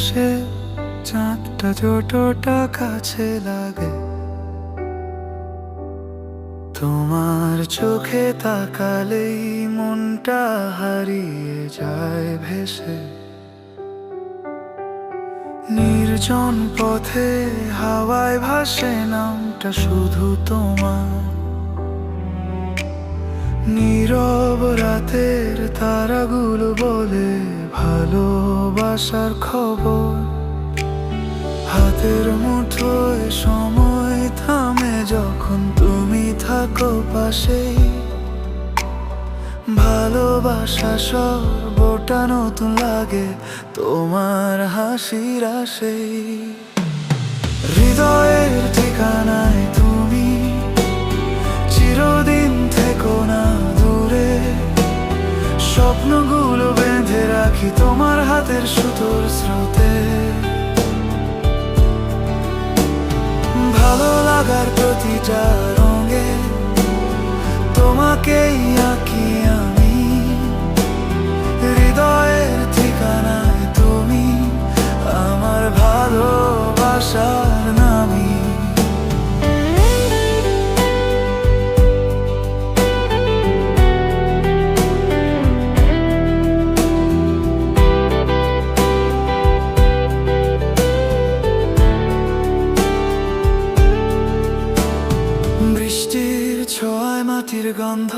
বসে চাঁদটা যতটা কাছে লাগে, তোমার চোখে তাকালেই মনটা হারিয়ে যায় ভেসে। নির্জন পথে হাওয়ায় ভাসে নামটা শুধু তোমার, নীরব রাতের তারাগুলো বলে ভালোবাসার খবর। হাতের মুঠোয় সময় থামে যখন তুমি থাকো পাশেই, ভালোবাসা সর্বটা নতুন লাগে তোমার হাসির আসেই। হৃদয়ের ঠিকানায় তুমি চিরদিন থেকো না দূরে, স্বপ্নগুলো বেঁধে রাখি তোমার হাতের সুতোর স্রোতে। ভালো লাগার প্রতিটা রঙে তোমাকেই আঁকি আমি, হৃদয়ের ঠিকানায় তুমি আমার ভালোবাসার নামী। বৃষ্টির ছোঁয়ায় মাটির গন্ধ,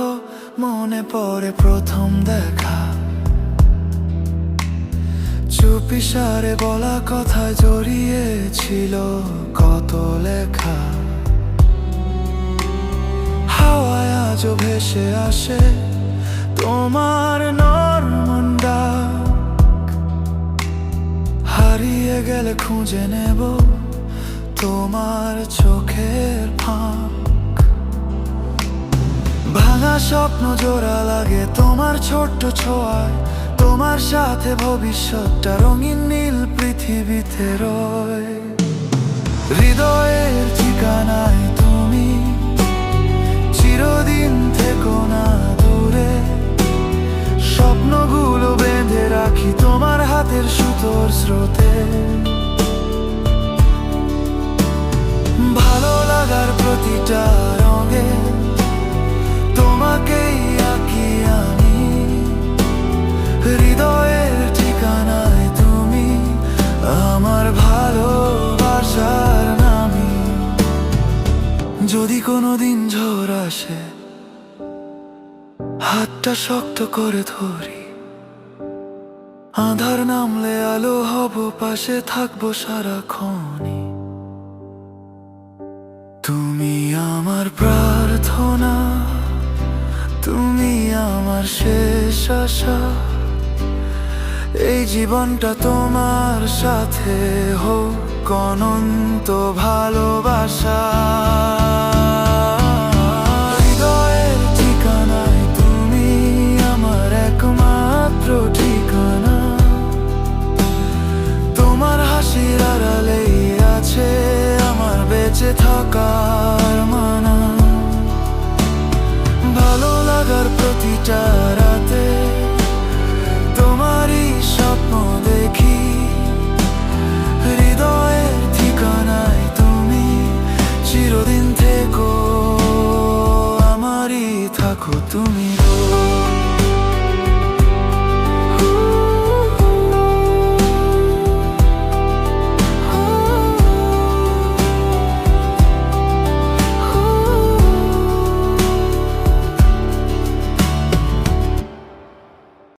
মনে পড়ে প্রথম দেখা, চুপিসারে বলা কথা জড়িয়েছিল কত লেখা। হাওয়ায় আজও ভেসে আসে তোমার নরম ডাক, হারিয়ে গেলে খুঁজে নেব তোমার চোখের ফাঁক। ভাঙা স্বপ্ন জোড়া লাগে তোমার ছোট্ট ছোঁয়ায়, তোমার সাথে ভবিষ্যৎটা রঙিন নীল পৃথিবীতে রয়। হৃদয়ের ঠিকানায় তুমি চিরদিন থেকো না দূরে, স্বপ্নগুলো বেঁধে রাখি তোমার হাতের সুতোর স্রোতে। ভালো লাগার প্রতিটা রঙে তোমাকেই আঁকি আমি, হৃদয়ের ঠিকানায় তুমি আমার ভালোবাসার নামী। যদি কোনোদিন ঝড় আসে হাতটা শক্ত করে ধরি, আঁধার নামলে আলো হব পাশে থাকবো সারাক্ষণই। তুমি আমার প্রার্থনা, তুমি আমার শেষ আশা, এই জীবনটা তোমার সাথে হোক অনন্ত ভালোবাসা। হৃদয়ের ঠিকানায় তুমি আমার একমাত্র ঠিকানা, তোমার হাসির আড়ালেই আছে আমার বেঁচে থাকার মানা। ভালো লাগার প্রতিটা রাতে তোমারই স্বপ্ন দেখি, হৃদয়ের ঠিকানায় তুমি চিরদিন থেকো আমারই থাকো তুমি গো।